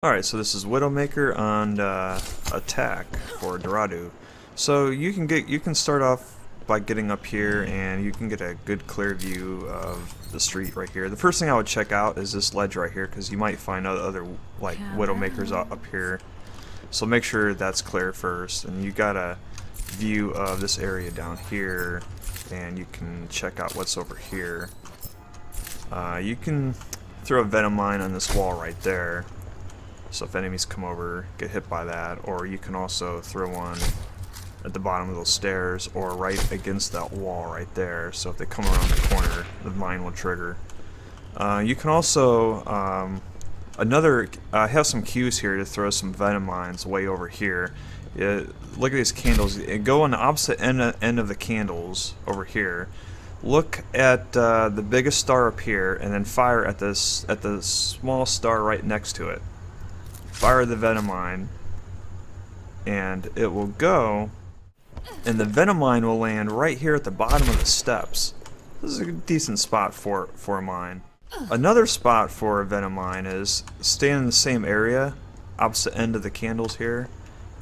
Alright, so this is Widowmaker on attack for Dorado. So you can start off by getting up here and you can get a good clear view of the street right here. The first thing I would check out is this ledge right here because you might find other like Widowmakers up here. So make sure that's clear first, and you got a view of this area down here and you can check out what's over here. You can throw a venom mine on this wall right there. So if enemies come over, get hit by that, or you can also throw one at the bottom of those stairs or right against that wall right there. So if they come around the corner, the mine will trigger. You can also have some cues here to throw some venom mines way over here. Look at these candles. Go on the opposite end of the candles over here. Look at the biggest star up here, and then fire at the small star right next to it. Fire the venom mine, and it will go, and the venom mine will land right here at the bottom of the steps. This is a decent spot for a mine. Another spot for a venom mine is stay in the same area, opposite end of the candles here,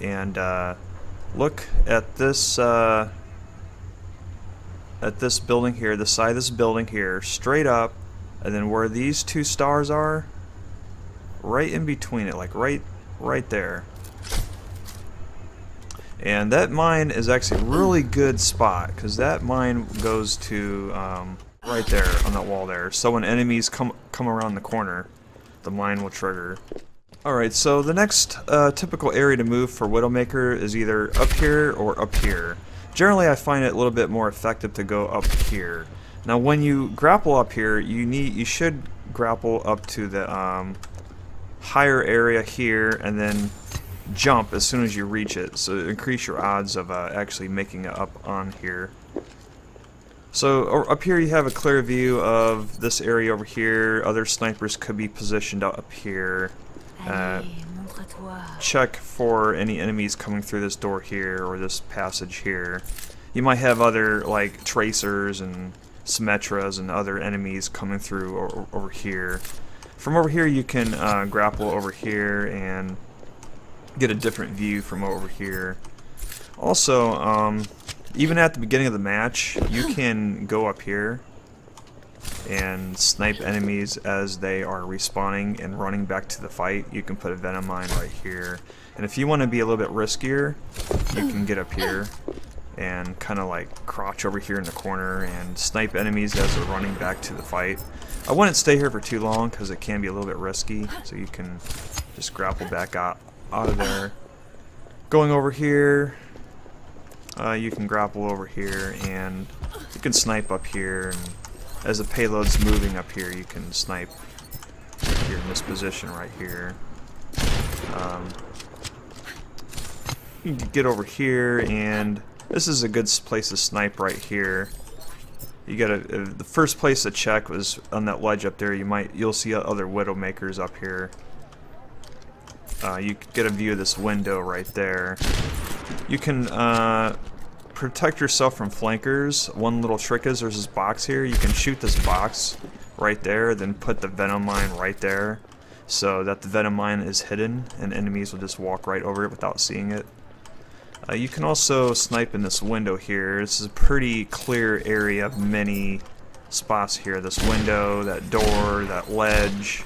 and look at this building here, the side of this building here, straight up, and then where these two stars are, right in between it, like right there. And that mine is actually a really good spot because that mine goes to right there on that wall there. So when enemies come around the corner, the mine will trigger. Alright, so the next typical area to move for Widowmaker is either up here or up here. Generally I find it a little bit more effective to go up here. Now when you grapple up here, you should grapple up to the higher area here and then jump as soon as you reach it, so increase your odds of actually making it up on here. So up here you have a clear view of this area over here. Other snipers could be positioned up here. Check for any enemies coming through this door here or this passage here. You might have other like tracers and Symmetras and other enemies coming through over here. From over here you can grapple over here and get a different view from over here. Also, even at the beginning of the match, you can go up here and snipe enemies as they are respawning and running back to the fight. You can put a venom mine right here. And if you want to be a little bit riskier, you can get up here and kind of like crouch over here in the corner and snipe enemies as they're running back to the fight. I wouldn't stay here for too long because it can be a little bit risky, so you can just grapple back out of there. Going over here, you can grapple over here and you can snipe up here, and as the payload's moving up here you can snipe here in this position right here. You can get over here, and this is a good place to snipe right here. You gotta the first place to check was on that ledge up there. You'll see other Widowmakers up here. You can get a view of this window right there. You can protect yourself from flankers. One little trick is there's this box here. You can shoot this box right there, then put the venom mine right there, so that the venom mine is hidden and enemies will just walk right over it without seeing it. You can also snipe in this window here. This is a pretty clear area of many spots here. This window, that door, that ledge,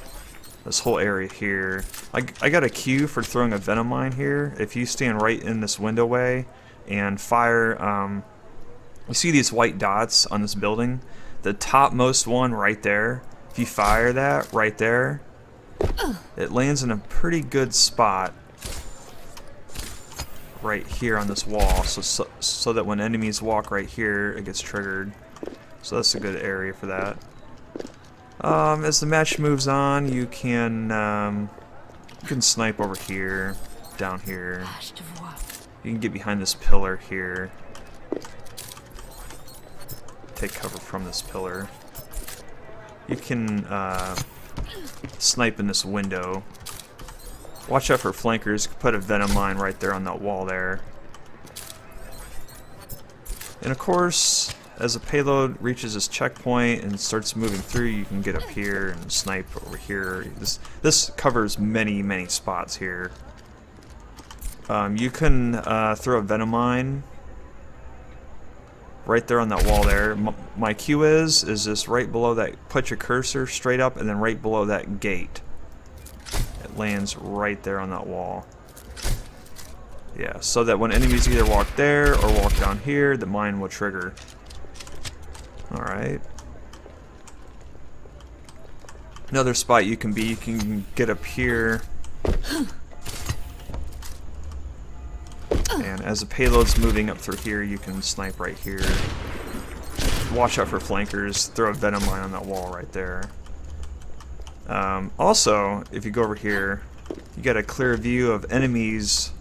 this whole area here. I got a cue for throwing a venom mine here. If you stand right in this window way and fire, you see these white dots on this building? The topmost one right there, if you fire that right there, it lands in a pretty good spot right here on this wall, so that when enemies walk right here, it gets triggered. So that's a good area for that. As the match moves on, you can snipe over here, down here. You can get behind this pillar here. Take cover from this pillar. You can snipe in this window. Watch out for flankers. Put a venom mine right there on that wall there. And of course, as the payload reaches this checkpoint and starts moving through, you can get up here and snipe over here. This covers many spots here. You can throw a venom mine right there on that wall there. My cue is just right below that. Put your cursor straight up and then right below that gate. It lands right there on that wall. Yeah, so that when enemies either walk there or walk down here, the mine will trigger. Alright. Another spot you can get up here. And as the payload's moving up through here, you can snipe right here. Watch out for flankers. Throw a venom mine on that wall right there. Also, if you go over here, you get a clear view of enemies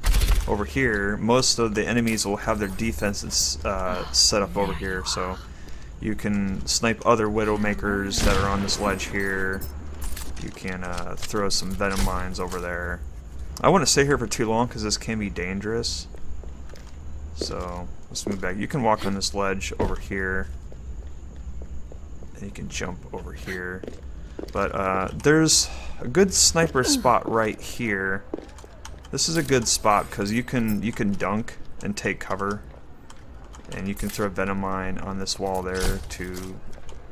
over here. Most of the enemies will have their defenses set up over here, so you can snipe other widowmakers that are on this ledge here. You can throw some venom mines over there. I wouldn't stay here for too long because this can be dangerous. So let's move back. You can walk on this ledge over here, and you can jump over here. But there's a good sniper spot right here. This is a good spot because you can dunk and take cover, and you can throw a venom mine on this wall there to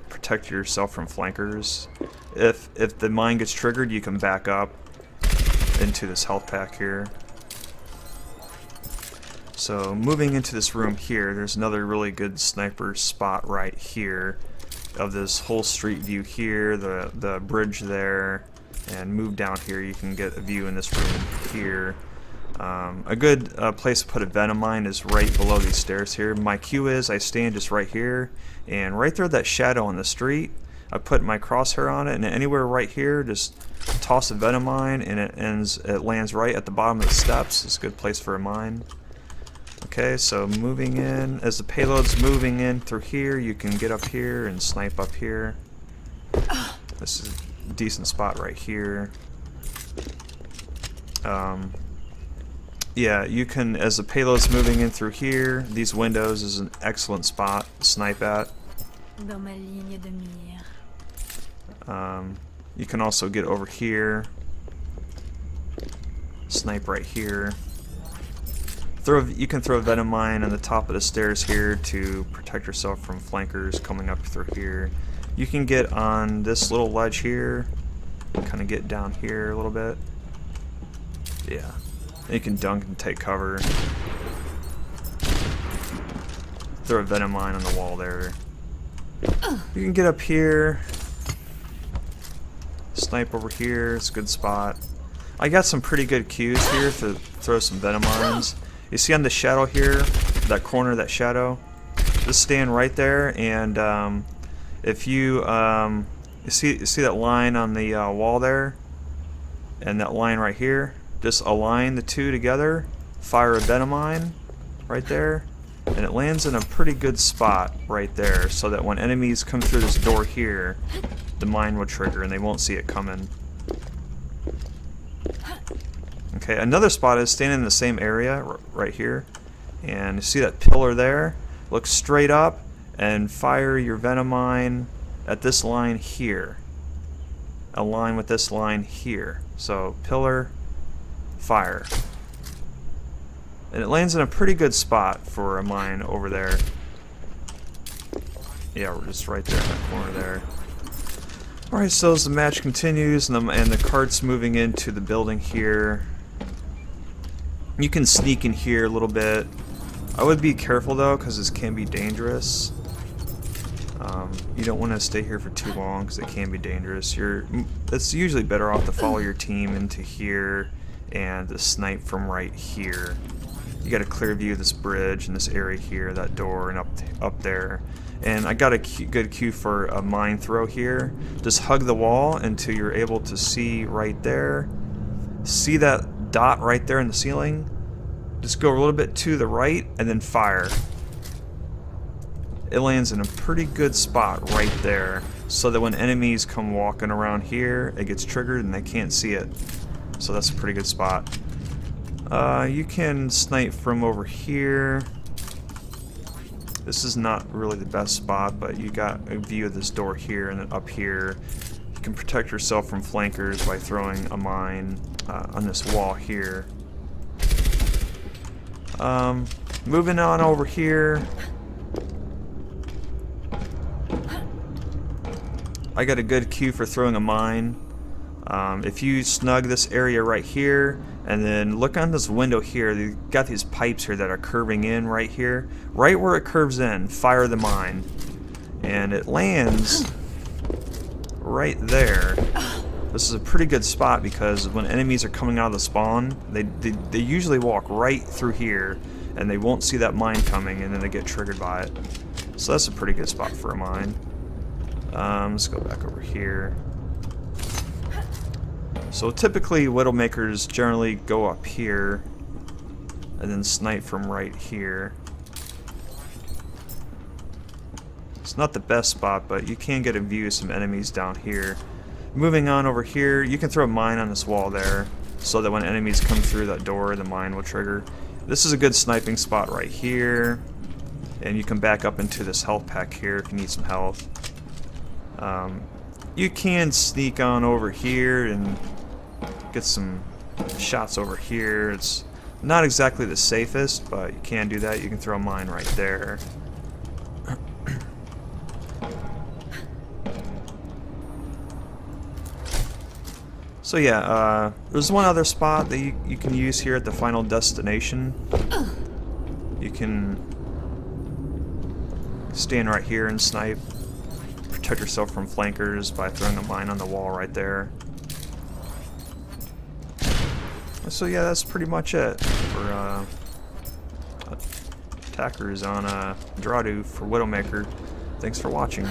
protect yourself from flankers. If the mine gets triggered, you can back up into this health pack here. So moving into this room here, there's another really good sniper spot right here of this whole street view here, the bridge there, and move down here. You can get a view in this room here. A good place to put a venom mine is right below these stairs here. My cue is I stand just right here, and right there, that shadow on the street, I put my crosshair on it, and anywhere right here, just toss a venom mine, and it lands right at the bottom of the steps. It's a good place for a mine. Okay, so moving in, as the payload's moving in through here, you can get up here and snipe up here. This is a decent spot right here. Yeah, you can, as the payload's moving in through here, these windows is an excellent spot to snipe at. You can also get over here, snipe right here. You can throw a venom mine on the top of the stairs here to protect yourself from flankers coming up through here. You can get on this little ledge here, kind of get down here a little bit. Yeah, you can dunk and take cover. Throw a venom mine on the wall there. You can get up here, snipe over here. It's a good spot. I got some pretty good cues here to throw some venom mines. You see on the shadow here, that corner of that shadow, just stand right there, and if you see that line on the wall there, and that line right here, just align the two together, fire a venom mine right there, and it lands in a pretty good spot right there, so that when enemies come through this door here, the mine will trigger and they won't see it coming. Okay, another spot is standing in the same area right here, and you see that pillar there? Look straight up and fire your venom mine at this line here. Align with this line here. So pillar, fire. And it lands in a pretty good spot for a mine over there. Yeah, we're just right there in that corner there. Alright, so as the match continues and the cart's moving into the building here, you can sneak in here a little bit. I would be careful though, because this can be dangerous. You don't want to stay here for too long because it can be dangerous. It's usually better off to follow your team into here and to snipe from right here. You got a clear view of this bridge and this area here, that door, and up there. And I got a good cue for a mine throw here. Just hug the wall until you're able to see right there. See that dot right there in the ceiling? Just go a little bit to the right and then fire. It lands in a pretty good spot right there, so that when enemies come walking around here, it gets triggered and they can't see it. So that's a pretty good spot. You can snipe from over here. This is not really the best spot, but you got a view of this door here, and then up here you can protect yourself from flankers by throwing a mine on this wall here. Moving on over here, I got a good cue for throwing a mine. If you snug this area right here, and then look on this window here, you've got these pipes here that are curving in right here. Right where it curves in, fire the mine. And it lands right there. This is a pretty good spot because when enemies are coming out of the spawn, they usually walk right through here, and they won't see that mine coming, and then they get triggered by it. So that's a pretty good spot for a mine. Let's go back over here. So typically widowmakers generally go up here and then snipe from right here. It's not the best spot, but you can get a view of some enemies down here. Moving on over here, you can throw a mine on this wall there so that when enemies come through that door, the mine will trigger. This is a good sniping spot right here, and you can back up into this health pack here if you need some health. You can sneak on over here and get some shots over here. It's not exactly the safest, but you can do that. You can throw a mine right there. So yeah, there's one other spot that you can use here at the final destination. You can stand right here and snipe. Protect yourself from flankers by throwing a mine on the wall right there. So yeah, that's pretty much it for attackers on dorado for Widowmaker. Thanks for watching.